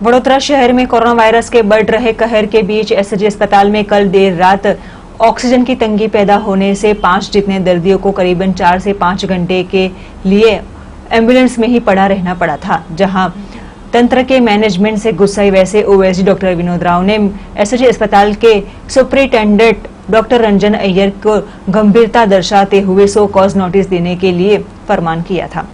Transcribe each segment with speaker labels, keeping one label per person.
Speaker 1: वडोदरा शहर में corona virus के बढ़ रहे कहर के बीच एसएसजी अस्पताल में कल देर रात ऑक्सीजन की तंगी पैदा होने से 5 जितने दर्दियों को करीबन 4 से 5 घंटे के लिए एम्बुलेंस में ही पड़ा रहना पड़ा था। जहां तंत्र के मैनेजमेंट से गुस्साई वैसे ओएसडी डॉक्टर विनोद राव ने एसएसजी अस्पताल के सुपरिटेंडेंट डॉक्टर रंजन अय्यर को गंभीरता दर्शाते हुए 100 कॉज नोटिस देने के लिए फरमान किया था।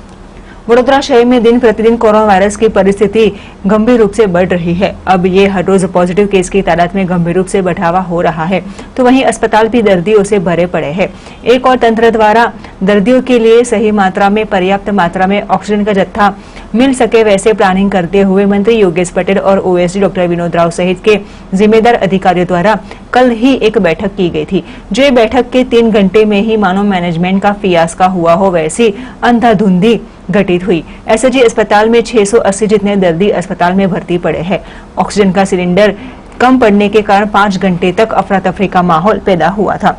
Speaker 1: वडोदरा शहर में दिन प्रतिदिन कोरोना वायरस की परिस्थिति गंभीर रूप से बढ़ रही है। अब ये हर रोज पॉजिटिव केस की तादाद में गंभीर रूप से बढ़ावा हो रहा है, तो वहीं अस्पताल भी दर्दियों से भरे पड़े हैं। एक और तंत्र द्वारा दर्दियों के लिए सही मात्रा में पर्याप्त मात्रा में ऑक्सीजन का जत्था मिल सके वैसे प्लानिंग करते हुए मंत्री योगेश पटेल और ओएसडी डॉक्टर विनोद राव सहित के जिम्मेदार अधिकारियों द्वारा कल ही एक बैठक की गई थी। जो ये बैठक के 3 घंटे में ही मानो मैनेजमेंट का फियास्का हुआ हो वैसी अंधाधुंधी घटित हुई। एसएसजी अस्पताल में 680 जितने दर्दी अस्पताल में भर्ती पड़े हैं। ऑक्सीजन का सिलेंडर कम पड़ने के कारण 5 घंटे तक अफरा तफरी का माहौल पैदा हुआ था।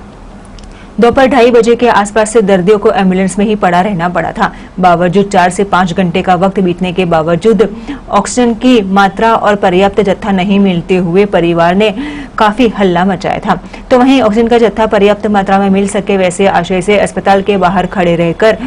Speaker 1: दोपहर 2:30 बजे के आसपास से दर्दियों को एम्बुलेंस में ही पड़ा रहना पड़ा था। बावजूद 4 से 5 घंटे का वक्त बीतने के बावजूद ऑक्सीजन की मात्रा और पर्याप्त जत्था नहीं मिलते हुए परिवार ने काफी हल्ला मचाया था। तो वहीं ऑक्सीजन का जत्था पर्याप्त मात्रा में मिल सके वैसे आशय से अस्पताल के बाहर खड़े रहकर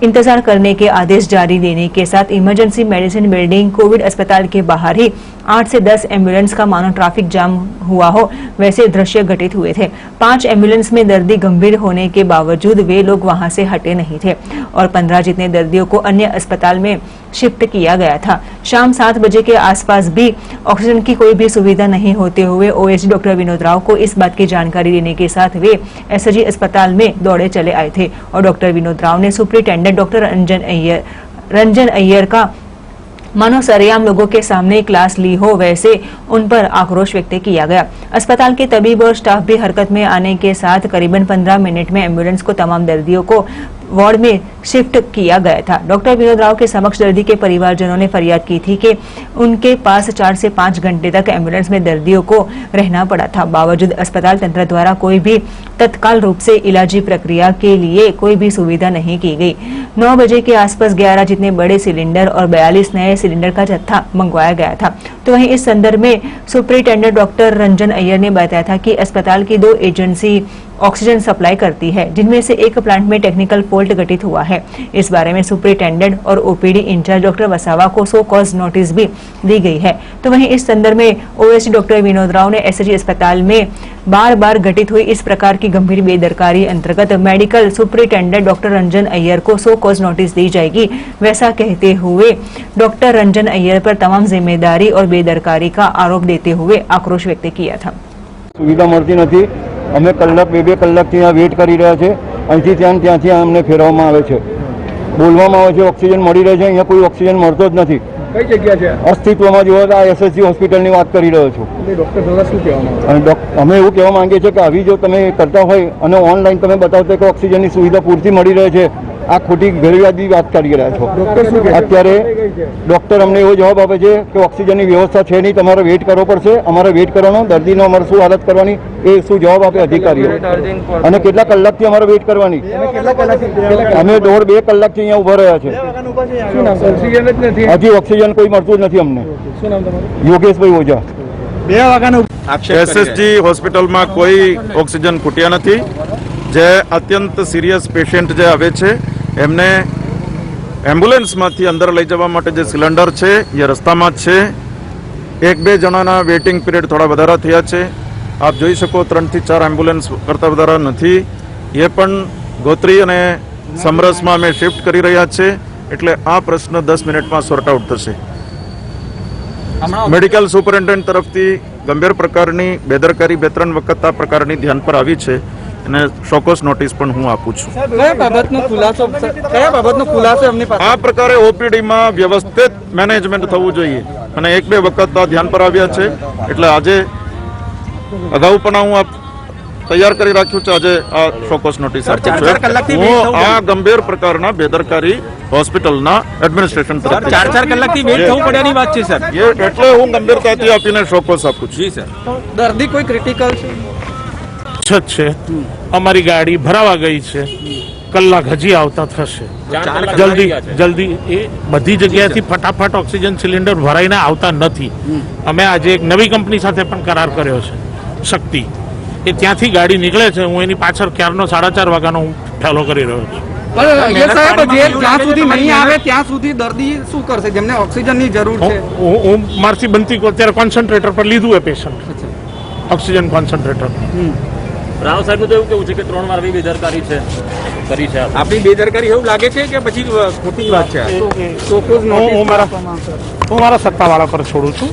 Speaker 1: इंतजार करने के आदेश जारी देने के साथ इमरजेंसी मेडिसिन बिल्डिंग कोविड अस्पताल के बाहर ही 8 से 10 एम्बुलेंस का मानो ट्रैफिक जाम हुआ हो वैसे दृश्य घटित हुए थे। 5 एम्बुलेंस में दर्दी गंभीर होने के बावजूद वे लोग वहां से हटे नहीं थे और 15 जितने दर्दियों को अन्य अस्पताल में शिफ्ट किया गया था। शाम 7 बजे के आसपास भी ऑक्सीजन की कोई भी सुविधा नहीं होते हुए ओएसडी डॉक्टर विनोद राव को इस बात की जानकारी देने के साथ वे एसएसजी अस्पताल में दौड़े चले आए थे और डॉक्टर विनोद राव ने सुपरिटेंडेंट डॉक्टर रंजन अय्यर का मानो सरेआम लोगों के सामने क्लास ली हो वैसे उन पर आक्रोश व्यक्त किया गया। अस्पताल के तबीब और स्टाफ भी हरकत में आने के साथ करीबन 15 मिनट में एम्बुलेंस को तमाम दर्दियों को वार्ड में शिफ्ट किया गया था। डॉक्टर विनोद राव के समक्ष दर्दी के परिवारजनों ने फरियाद की थी कि उनके पास 4 से 5 घंटे तक एम्बुलेंस में दर्दियों को रहना पड़ा था। बावजूद अस्पताल तंत्र द्वारा कोई भी तत्काल रूप से इलाजी प्रक्रिया के लिए कोई भी सुविधा नहीं की गई। 9 बजे के आसपास 11 जितने बड़े सिलेंडर और 42 नए सिलेंडर का जत्था मंगवाया गया था। तो वहीं इस संदर्भ में सुपरिटेंडेंट डॉक्टर रंजन अय्यर ने बताया था कि अस्पताल की 2 एजेंसी ऑक्सीजन सप्लाई करती है, जिनमें से एक प्लांट में टेक्निकल फॉल्ट घटित हुआ है। इस बारे में सुपरिटेंडेंट और ओपीडी इंचार्ज डॉक्टर वसावा को 100 कॉज नोटिस भी दी गई है। तो वहीं इस संदर्भ में ओएसडी डॉक्टर विनोद राव ने एसएसजी अस्पताल में बार-बार घटित हुई इस प्रकार की गंभीर बेदरकारी अंतर्गत medical superintendent doctor Ranjan Iyer को 100 कॉज नोटिस दी जाएगी वैसा कहते हुए डॉक्टर रंजन अय्यर पर तमाम जिम्मेदारी और बेदरकारी का आरोप देते हुए आक्रोश व्यक्त किया था।
Speaker 2: सुविधा મળતી નથી। અમે કલાક 2-2 કલાકથી અહીંયા વેટ કરી રહ્યા છે। અહીંથી ત્યાંથી અમને ફેરવવામાં આવે છે, બોલવામાં આવે છે ઓક્સિજન મળી રહે છે, અહીંયા કોઈ ઓક્સિજન મળતો જ નથી। કઈ જગ્યા છે અસ્તિત્વમાં જો આ એસએસજી હોસ્પિટલની વાત કરી રહ્યો છું। ડોક્ટર દ્વારા શું કહેવામાં આવે છે? અમે એવું કહેવા માંગીએ છીએ કે આવી જો તમે કરતા હોય અને ઓનલાઈન તમે બતાવતા કે ઓક્સિજનની સુવિધા પૂરતી મળી રહે છે, આ ખોટી ગેરવ્યાજબી વાત કરી રહ્યા છો। અત્યારે ડોક્ટર અમને એવો જવાબ આપે છે કે ઓક્સિજનની વ્યવસ્થા છે નહીં, તમારે વેઇટ કરવો પડશે, અમારે વેઇટ કરવાનો, દર્દીનો અમારે શું હાલત કરવાની એ શું જવાબ આપે અધિકારીઓ, અને કેટલા કલાકથી અમારે વેઇટ કરવાની? અમે 1.5-2 કલાકથી અહીંયા ઊભા રહ્યા છે, હજી ઓક્સિજન કોઈ મળતું જ નથી અમને। યોગેશભાઈ ઓઝા।
Speaker 3: એસએસજી હોસ્પિટલમાં કોઈ ઓક્સિજન ખૂટ્યા નથી। જે અત્યંત સિરિયસ પેશન્ટ જે આવે છે એમને એમ્બ્યુલન્સમાંથી અંદર લઈ જવા માટે જે સિલિન્ડર છે એ રસ્તામાં જ છે। 1-2 જણાના વેઇટિંગ પીરિયડ થોડા વધારા થયા છે। આપ જોઈ શકો 3 થી 4 એમ્બ્યુલન્સ કરતાં વધારા નથી। એ પણ ગોત્રી અને સમરસમાં અમે શિફ્ટ કરી રહ્યા છે, એટલે આ પ્રશ્ન 10 મિનિટમાં સોર્ટ આઉટ થશે। મેડિકલ સુપરિન્ટેન્ડન્ટ તરફથી ગંભીર પ્રકારની બેદરકારી 2-3 વખત આ પ્રકારની ધ્યાન પર આવી છે અને શોકોસ નોટિસ પણ હું આપું છું। કયા બાબતનો ખુલાસો એમની પાસે? આ પ્રકારે ઓપીડીમાં વ્યવસ્થિત મેનેજમેન્ટ થવું જોઈએ અને 1-2 વખત આ ધ્યાન પર આવ્યા છે, એટલે આજે અગાઉ પણ હું તૈયાર કરી રાખ્યું છે। આજે આ શોકોસ નોટિસ આપું છું। હું આ ગંભીર પ્રકારના બેદરકારી હોસ્પિટલના એડમિનિસ્ટ્રેશન તરફથી
Speaker 4: 4 કલાકથી વેઇટ થવું પડ્યાની વાત છે સર,
Speaker 3: એટલે હું ગંભીરતાથી આપીને શોકોસ આપું છું।
Speaker 4: જી સર। દર્દી કોઈ ક્રિટિકલ છે?
Speaker 5: છે, અમારી ગાડી ભરાવા ગઈ છે, કલાક હજી આવતા થશે. જલ્દી એ બધી જગ્યાએથી ફટાફટ ઓક્સિજન સિલિન્ડર ભરાઈને આવતા નથી. અમે આજે એક નવી કંપની સાથે પણ કરાર કર્યો છે, શક્તિ. એ ત્યાંથી ગાડી નીકળે છે. હું એની પાછળ ક્યારનો 4:30 વાગ્યાનો હું ફેલો કરી રહ્યો છું.
Speaker 4: પણ એ સાહેબ જે જ્યાં સુધી નહીં આવે ત્યાં સુધી દર્દી શું કરશે જેમને ઓક્સિજનની જરૂર છે?
Speaker 5: હું મારથી બનતી અત્યારે કોન્સન્ટ્રેટર પર લીધું એ પેશન્ટ, ઓક્સિજન કોન્સન્ટ્રેટર.
Speaker 6: રાવ સાહેબનું તો એવું કેવું છે કે 3 વાર બેદરકારી છે કરી છે.
Speaker 4: આપણી બેદરકારી એવું લાગે છે કે પછી ખોટી વાત છે?
Speaker 5: હું મારા સત્તાવાળા પર છોડું છું.